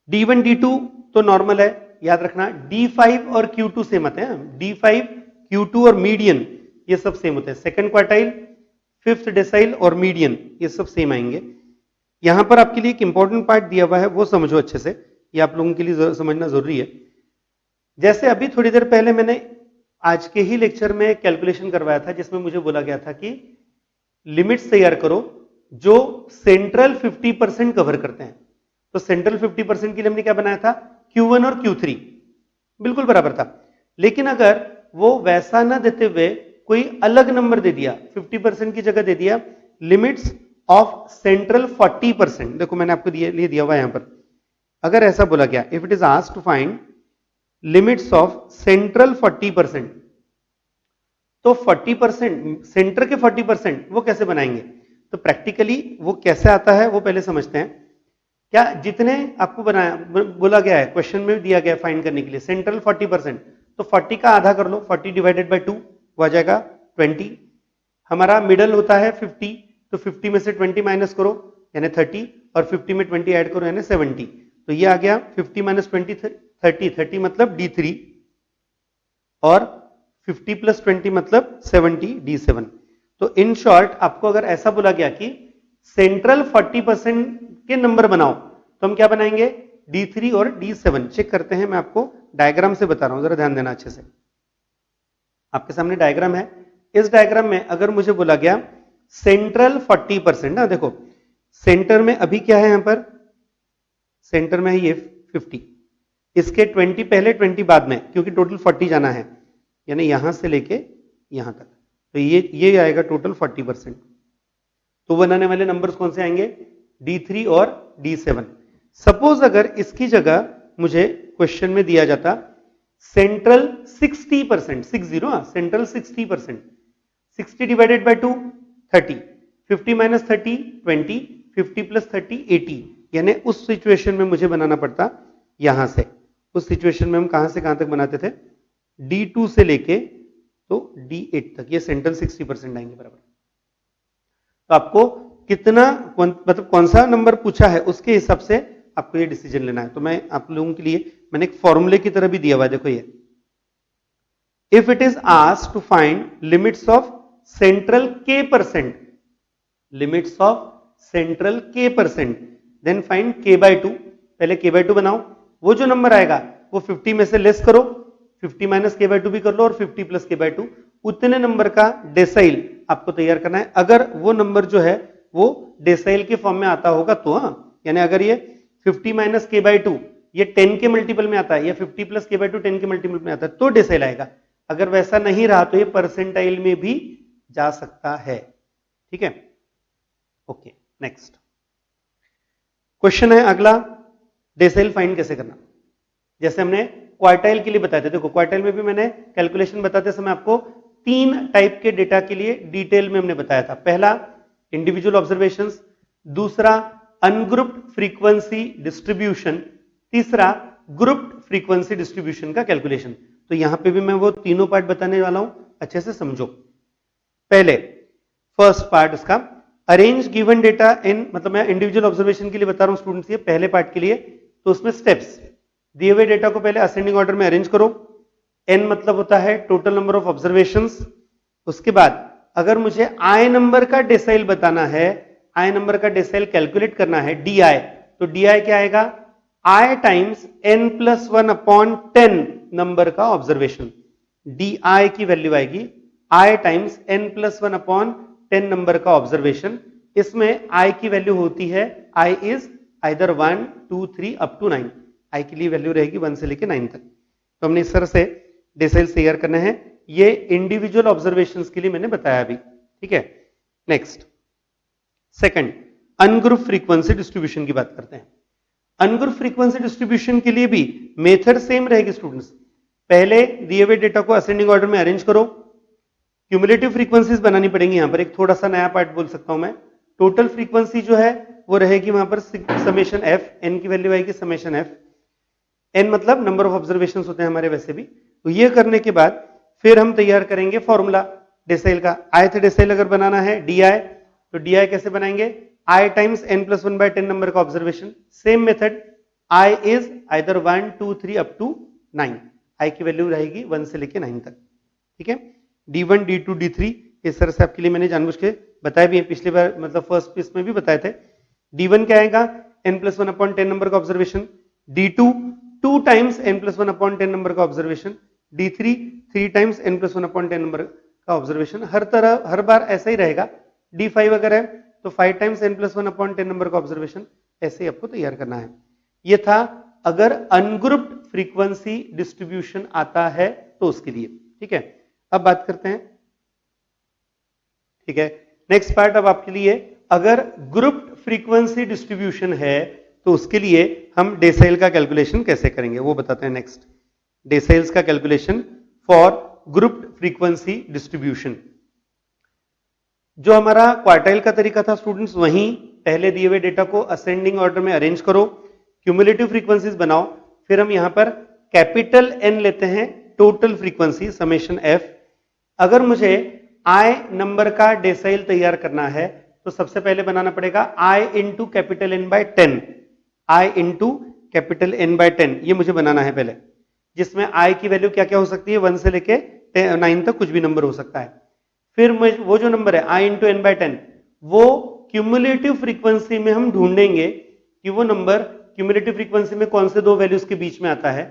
D1 D2 तो नॉर्मल है, याद रखना। D5 और Q2 सेम आते हैं। D5 Q2 और मीडियन ये सब सेम होते हैं। सेकंड क्वार्टाइल, फिफ्थ डेसाइल और मीडियन ये सब सेम आएंगे। यहां पर आपके लिए एक इंपॉर्टेंट पार्ट दिया हुआ है, वो समझो अच्छे से, ये आप लोगों के लिए समझना जरूरी है। जैसे अभी थोड़ी देर पहले मैंने आज के ही लेक्चर में कैलकुलेशन करवाया था, जिसमें मुझे बोला गया था कि लिमिट्स तैयार करो जो सेंट्रल 50% कवर करते हैं। तो सेंट्रल 50% के लिए हमने क्या बनाया था? Q1 और Q3 बिल्कुल बराबर था। लेकिन अगर वो वैसा ना देते हुए कोई अलग नंबर दे दिया, 50% की जगह दे दिया लिमिट्स ऑफ सेंट्रल 40%, देखो मैंने आपको लिए दिया हुआ है यहां पर। अगर ऐसा बोला गया, if it is asked to find limits of central 40%, तो 40% सेंटर के 40% वो कैसे बनाएंगे? तो प्रैक्टिकली वो कैसे आता है वो पहले समझते हैं। क्या जितने आपको बनाया बोला गया है, क्वेश्चन में दिया गया फाइंड करने के लिए सेंट्रल 40%, तो 40 का आधा कर लो, 40 डिवाइडेड बाय 2 वो आ जाएगा 20। हमारा मिडल होता है 50, तो 50 में से 20 माइनस करो यानी 30, और 50 में 20 ऐड करो यानी 70। तो ये आ गया 50 माइनस 20 30, 30 मतलब D3 और 50 प्लस 20 मतलब 70 D7। तो इन शॉर्ट आपको अगर ऐसा बोला गया कि सेंट्रल 40% के नंबर बनाओ, तो हम क्या बनाएंगे? D3 और D7। चेक करते हैं, मैं आपको डायग्राम से बता रहा हूं, जरा ध्यान देना अच्छे से। आपके सामने डायग्राम है। इस डायग्राम में अगर मुझे बोला गया सेंट्रल 40%, ना देखो सेंटर में अभी क्या है, यहां पर सेंटर में है ये 50, इसके 20 पहले 20 बाद में, क्योंकि टोटल 40 जाना है, यानी यहां से लेके यहां तक, तो ये आएगा टोटल 40%। तो बनाने वाले नंबर्स कौन से आएंगे? D3 और D7। सपोज अगर इसकी जगह मुझे क्वेश्चन में दिया जाता central 60%, 60, central 60%, 60 divided by 2 30, 50 minus 30 20, 50 plus 30 80, यानी उस सिचुएशन में मुझे बनाना पड़ता यहां से, उस सिचुएशन में हम कहां से कहां तक बनाते थे, D2 से लेके तो D8 तक, ये सेंट्रल 60% आएंगे बराबर। तो आपको कितना मतलब कौन सा नंबर पूछा है उसके हिसाब से आपको ये डिसीजन लेना है। तो मैं आप लोगों के लिए मैंने एक फॉर्मूले की तरह भी दिया हुआ है, देखो ये, if it is asked to find limits of central K%, limits of central K%, then find K/2। पहले K/2 बनाओ, वो जो नंबर आएगा वो 50 में से लेस करो, 50 माइनस K/2 भी कर लो और 50 प्लस K/2, उतने नंबर का डेसाइल आपको तैयार करना है। अगर वो नंबर जो है वो डेसाइल के फॉर्म में आता होगा तो, हाँ, यानी अगर ये 50 माइनस K/2 ये 10 के मल्टीपल में आता है या 50 प्लस K/2 10 के मल्टीपल में आता है तो डेसाइल आएगा। अगर वैसा नहीं रहा तो ये परसेंटाइल में भी जा सकता है। ठीक है, ओके, नेक्स्ट क्वेश्चन है अगला, डेसाइल फाइंड कैसे करना। जैसे हमने क्वार्टाइल के लिए बताया था, देखो क्वार्टाइल में भी मैंने कैलकुलेशन बताते समय आपको 3 टाइप के डेटा के लिए डिटेल में हमने बताया था। पहला इंडिविजुअल ऑब्जर्वेशंस, दूसरा अनग्रुप्ड फ्रीक्वेंसी डिस्ट्रीब्यूशन, तीसरा ग्रुप्ड फ्रीक्वेंसी डिस्ट्रीब्यूशन का कैलकुलेशन। तो यहां पे भी मैं वो तीनों पार्ट बताने वाला हूं, अच्छे से समझो। पहले फर्स्ट पार्ट उसका, अरेंज गिवन डेटा इन, मतलब मैं इंडिविजुअल ऑब्जर्वेशन के लिए बता रहा हूं स्टूडेंट्स, ये पहले पार्ट के लिए। तो उसमें स्टेप्स, दिए हुए डेटा को पहले असेंडिंग ऑर्डर में अरेंज करो, n मतलब होता है टोटल नंबर ऑफ ऑब्जर्वेशंस। उसके बाद अगर मुझे i नंबर का डेसाइल बताना है, i नंबर का डेसाइल कैलकुलेट करना है, di, तो di क्या आएगा, i टाइम्स n+1/10 नंबर का ऑब्जर्वेशन, di की वैल्यू आएगी i टाइम्स n+1/10 नंबर का ऑब्जर्वेशन। इसमें i की वैल्यू होती है, i is either 1, 2, 3 up to 9, i की लिए वैल्यू रहेगी 1 से लेकर 9 तक। तो हमने इस तरह से डेसाइल्स तैयार करने हैं, ये इंडिविजुअल ऑब्जर्वेशंस के लिए मैंने बताया अभी। ठीक है, next second, ungroup frequency distribution की बात करते हैं। अनग्रुप फ्रीक्वेंसी डिस्ट्रीब्यूशन के लिए भी मेथड सेम रहेगी स्टूडेंट्स। पहले दिए हुए डेटा को असेंडिंग ऑर्डर में अरेंज करो, क्यूमुलेटिव फ्रीक्वेंसीज बनानी पड़ेगी। यहां पर एक थोड़ा सा नया पार्ट बोल सकता हूं मैं, टोटल फ्रीक्वेंसी जो है वो रहेगी वहां पर समेशन f, n की वैल्यू आएगी समेशन f, n मतलब नंबर ऑफ ऑब्जर्वेशंस होते हैं हमारे वैसे भी। तो ये करने के बाद फिर हम तैयार करेंगे फॉर्मूला डेसाइल का। ith डेसाइल अगर बनाना है di, तो di कैसे बनाएंगे, i टाइम्स n+1/10 नंबर का observation, same method, i is either 1, 2, 3 up to 9, i की वैल्यू रहेगी 1 से लेके 9 तक। ठीक है, d1, d2, d3 इस तरह से आपके लिए मैंने जानबूझ के बताया भी है, पिछली बार मतलब फर्स्ट पीस में भी बताए थे। d1 क्या आएगा, n+1/10 नंबर का observation, d2 2 times n+1/10 number का observation, d3 3 times n+1/10 number का ऑब्जर्वेशन। हर बार ऐसा ही रहेगा। d5 अगर है तो 5 टाइम्स n+1/10 नंबर का ऑब्जर्वेशन, ऐसे ही आपको तैयार करना है। ये था अगर अनग्रुप्ड फ्रीक्वेंसी डिस्ट्रीब्यूशन आता है तो उसके लिए। ठीक है, अब बात करते हैं, ठीक है, नेक्स्ट पार्ट अब आपके लिए, अगर ग्रुप्ड फ्रीक्वेंसी डिस्ट्रीब्यूशन है तो उसके लिए हम डेसाइल का कैलकुलेशन कैसे करेंगे वो बताते हैं। नेक्स्ट, डेसाइल्स का calculation for grouped frequency distribution. जो हमारा क्वार्टाइल का तरीका था स्टूडेंट्स, वहीं पहले दिए हुए डेटा को असेंडिंग ऑर्डर में अरेंज करो, क्यूमुलेटिव फ्रीक्वेंसीज बनाओ, फिर हम यहां पर कैपिटल N लेते हैं, टोटल फ्रीक्वेंसी समेशन f। अगर मुझे i नंबर का डेसाइल तैयार करना है तो सबसे पहले बनाना पड़ेगा i into capital N/10, i into capital N/10, ये मुझे बनाना है पहले, जिसमें i की वैल्यू क्या क्या हो सकती है, 1 से लेके 9 तक कुछ भी नंबर हो सकता है। फिर वो जो नंबर है i इंटू N/10, वो क्यूमुलेटिव फ्रीक्वेंसी में हम ढूंढेंगे कि वो नंबर क्यूमुलेटिव फ्रीक्वेंसी में कौन से दो वैल्यूज के बीच में आता है,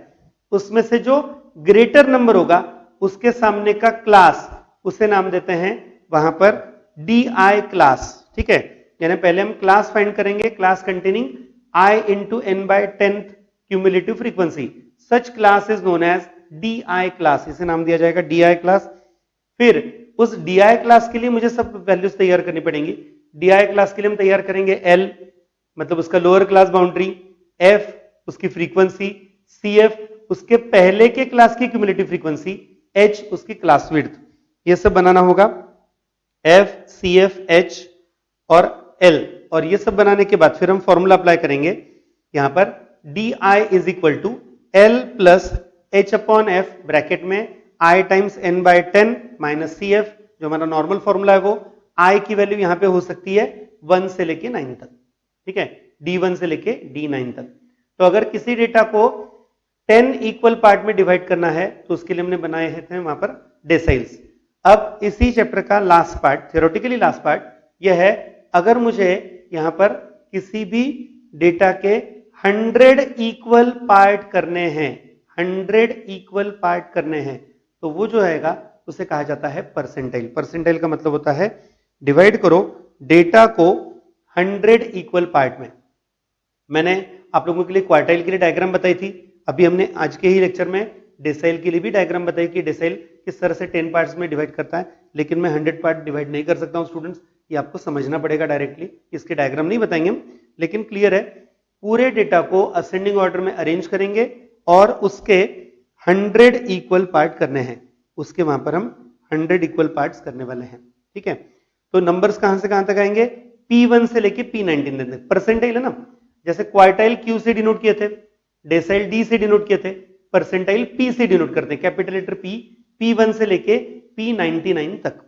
उसमें से जो ग्रेटर नंबर होगा उसके सामने का क्लास, उसे नाम देते हैं वहां पर di क्लास। ठीक है, यानी पहले हम क्लास फाइंड करेंगे, class containing i into n/10 cumulative frequency, such class is known as di class, इसे नाम दिया जाएगा di क्लास। फिर उस di क्लास के लिए मुझे सब वैल्यूज तैयार करनी पड़ेंगी। di क्लास के लिए हम तैयार करेंगे l मतलब उसका लोअर क्लास बाउंड्री, f उसकी फ्रीक्वेंसी, cf उसके पहले के क्लास की क्यूमुलेटिव फ्रीक्वेंसी, h उसकी क्लास विड्थ, ये सब बनाना होगा, f, cf, h और l और ये सब बनाने के बाद फिर हम फॉर्मूला अप्लाई करेंगे यहां पर D I is equal to L plus H upon F bracket में I times N by 10 minus C F, जो हमारा नॉर्मल फॉर्मूला है वो आई की वैल्यू यहां पे हो सकती है 1 से लेके 9 तक, ठीक है, D1 से लेके D9 तक। तो अगर किसी डेटा को 10 इक्वल पार्ट में डिवाइड करना है तो उसके लिए हमने बनाए थे वहां पर डेसाइल्स। अब इसी चैप्टर का last part, theoretically last part यह है, अगर मुझे यहां पर किसी भी डेटा के 100 इक्वल पार्ट करने हैं, 100 इक्वल पार्ट करने हैं, तो वो जो आएगा उसे कहा जाता है परसेंटाइल। परसेंटाइल का मतलब होता है डिवाइड करो डेटा को 100 इक्वल पार्ट में। मैंने आप लोगों के लिए क्वार्टाइल के लिए डायग्राम बताई थी, अभी हमने आज के ही लेक्चर में डेसाइल के लिए भी डायग्राम बताई कि डेसाइल किस तरह से 10 पार्ट्स में डिवाइड करता है, लेकिन मैं 100 पार्ट डिवाइड नहीं कर सकता हूं स्टूडेंट्स, ये आपको समझना पड़ेगा डायरेक्टली, इसके डायग्राम नहीं बताएंगे हम, लेकिन क्लियर है पूरे डेटा को असेंडिंग ऑर्डर में अरेंज करेंगे और उसके 100 इक्वल पार्ट करने हैं, उसके वहां पर हम 100 इक्वल पार्ट्स करने वाले हैं, ठीक है। तो नंबर्स कहां से कहां तक आएंगे, P1 से लेके P19 तक। परसेंटाइल है ना, जैसे क्वार्टाइल Q से डिनोट किए थे, डेसाइल D से डिनोट किए थे, परसेंटाइल P से डिनोट करते हैं, कैपिटल लेटर P, P1 से लेके P99 तक,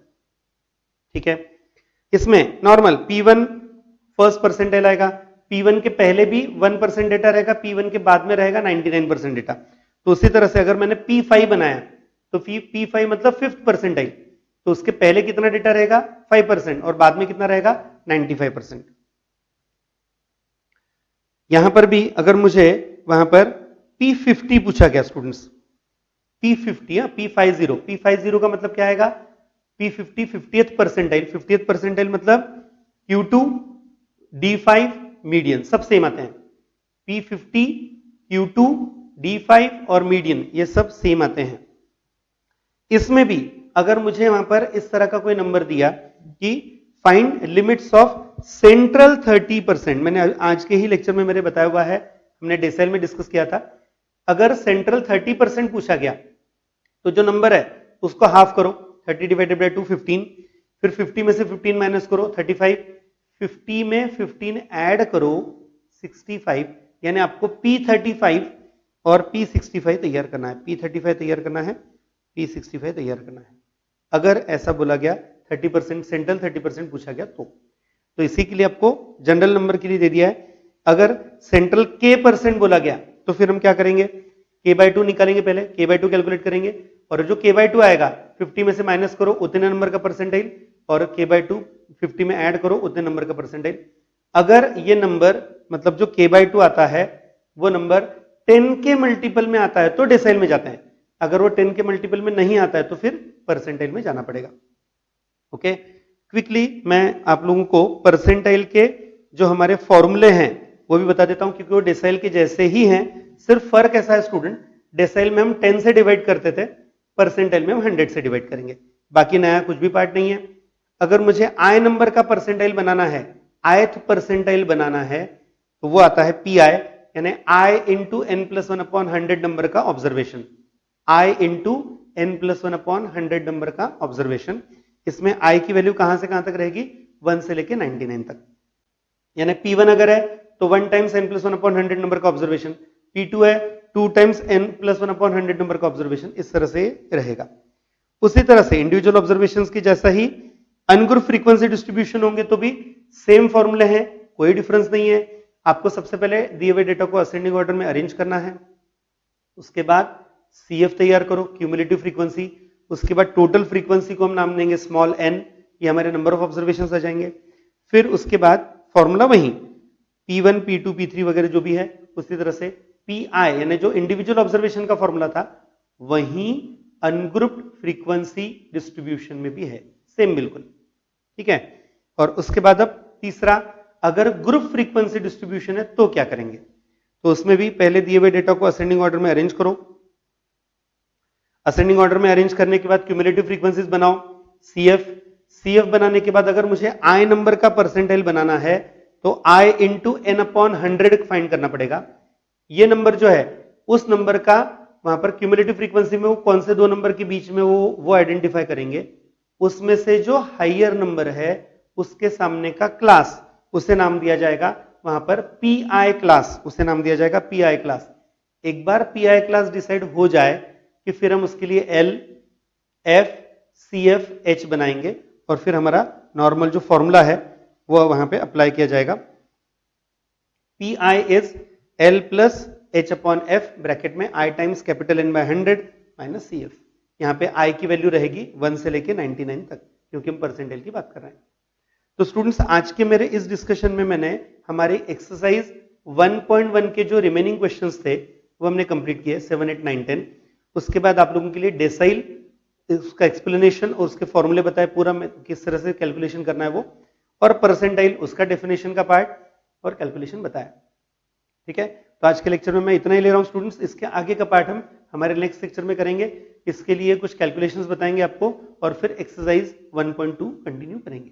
ठीक है। इसमें नॉर्मल P1 फर्स्ट परसेंटाइल आएगा, P1 के पहले भी 1% डेटा रहेगा, P1 के बाद में रहेगा 99% डेटा। तो उसी तरह से अगर मैंने P5 बनाया तो P5 मतलब फिफ्थ परसेंटाइल, तो उसके पहले कितना डेटा रहेगा 5% और बाद में कितना रहेगा 95%। यहां पर भी अगर मुझे वहां पर P50 पूछा गया स्टूडेंट्स, P50 P50 का मतलब क्या आएगा, P50 50th percentile, 50th percentile मतलब Q2 D5 मीडियन सब सेम आते हैं, P50 Q2 D5 और मीडियन ये सब सेम आते हैं। इसमें भी अगर मुझे वहां पर इस तरह का कोई नंबर दिया कि फाइंड लिमिट्स ऑफ सेंट्रल 30%, मैंने आज के ही लेक्चर में मेरे बताया हुआ है, हमने डेसाइल में डिस्कस किया था, अगर सेंट्रल 30% पूछा गया तो जो नंबर है उसको हाफ करो, 30 डिवाइडेड बाय 2 15, फिर 50 में से 15 माइनस करो 35, 50 में 15 ऐड करो 65, यानी आपको P35 और P65 तैयार करना है, P35 तैयार करना है, P65 तैयार करना है। अगर ऐसा बोला गया 30% सेंट्रल 30% पूछा गया तो इसी के लिए आपको जनरल नंबर के लिए दे दिया है। अगर सेंट्रल K% बोला गया तो फिर हम क्या करेंगे, K/2 निकालेंगे, पहले K/2 कैलकुलेट करेंगे और जो K/2 आएगा 50 में से माइनस करो उतने नंबर का परसेंटाइल और K/2 50 में ऐड करो उतने नंबर का परसेंटाइल। अगर ये नंबर मतलब जो K/2 आता है वो नंबर 10 के मल्टीपल में आता है तो डेसाइल में जाते हैं, अगर वो 10 के मल्टीपल में नहीं आता है तो फिर परसेंटाइल में जाना पड़ेगा। ओके, क्विकली मैं आप लोगों को परसेंटाइल के जो हमारे फॉर्मूले हैं वो भी बता देता हूं, क्योंकि वो डेसाइल के जैसे ही हैं, सिर्फ फर्क ऐसा है स्टूडेंट, डेसाइल में हम 10 से डिवाइड करते थे, परसेंटाइल में हम 100 से डिवाइड करेंगे, बाकी नया कुछ भी पार्ट नहीं है। अगर मुझे आई नंबर का परसेंटाइल बनाना है, ith परसेंटाइल बनाना है, तो वो आता है PI, यानी I इंटू n+1/100 नंबर का observation, I into n+1/100 number का ऑब्जर्वेशन। इसमें I की वैल्यू कहां से कहां तक रहेगी, 1 से लेके 99 तक, यानी P1 अगर है तो 1 टाइम्स n+1/100 नंबर का ऑब्जर्वेशन, P2 है 2 टाइम्स n+1/100 नंबर का ऑब्जर्वेशन, इस तरह से रहेगा। उसी तरह से इंडिविजुअल ऑब्जर्वेशंस की जैसा ही अनग्रुप फ्रीक्वेंसी डिस्ट्रीब्यूशन होंगे तो भी सेम फॉर्मूले हैं, कोई डिफरेंस नहीं है। आपको सबसे पहले दिए हुए डेटा को असेंडिंग ऑर्डर में अरेंज करना है, उसके बाद CF तैयार करो, क्यूमुलेटिव फ्रीक्वेंसी, उसके बाद टोटल फ्रीक्वेंसी को हम नाम देंगे स्मॉल n, ये हमारे नंबर ऑफ ऑब्जर्वेशंस आ जाएंगे। फिर उसके बाद फॉर्मूला वही P1 P2 P3 वगैरह जो भी है, उसी तरह से PI यानी जो इंडिविजुअल ऑब्जर्वेशन का फॉर्मूला था वही अनग्रुप्ड फ्रीक्वेंसी डिस्ट्रीब्यूशन में भी है, सेम बिल्कुल, ठीक है। और उसके बाद अब तीसरा, अगर ग्रुप फ्रीक्वेंसी डिस्ट्रीब्यूशन है तो क्या करेंगे, तो उसमें भी पहले दिए हुए डेटा को असेंडिंग ऑर्डर में अरेंज करो, असेंडिंग ऑर्डर में अरेंज करने के बाद क्यूमुलेटिव फ्रीक्वेंसीज बनाओ, CF बनाने के बाद अगर मुझे I नंबर का परसेंटाइल बनाना है तो I इंटू n/100 फाइंड करना पड़ेगा। ये नंबर जो है उस नंबर का वहां पर क्यूमुलेटिव फ्रीक्वेंसी में वो कौन से दो नंबर के बीच में वो आइडेंटिफाई करेंगे, उसमें से जो हाइयर नंबर है उसके सामने का क्लास उसे नाम दिया जाएगा वहां पर पी आई क्लास, उसे नाम दिया जाएगा पी आई क्लास। एक बार पी आई क्लास डिसाइड हो जाए कि फिर हम उसके लिए L F C F H बनाएंगे और फिर हमारा नॉर्मल जो फॉर्मूला है वो वहां पे अप्लाई किया जाएगा। P I is L plus H upon F bracket में I times capital N by 100 minus C F. यहाँ पे आई की वैल्यू रहेगी 1 से लेके 99 तक, क्योंकि हम परसेंटाइल की बात कर रहे हैं। तो स्टूडेंट्स आज के मेरे इस डिस्कशन में मैंने हमारे एक्सरसाइज 1.1 के जो रिमेनिंग क्वेश्चंस थे वो हमने कंप्लीट किए 7, 8, 9, 10। उसके बाद आप लोगों के लिए डेसाइल, उसका एक्सप्लेनेशन और उसके फॉर्मूले बताए पूरा किस तरह से कैलकुलेशन करना है वो, और परसेंटाइल उसका डेफिनेशन का पार्ट और कैलकुलेशन बताया। ठीक है, तो आज के लेक्चर में मैं इतना ही ले रहा हूं स्टूडेंट्स। इसके आगे का पार्ट हम हमारे नेक्स्ट लेक्चर में करेंगे। इसके लिए कुछ कैलकुलेशंस बताएंगे आपको और फिर एक्सरसाइज 1.2 कंटिन्यू करेंगे।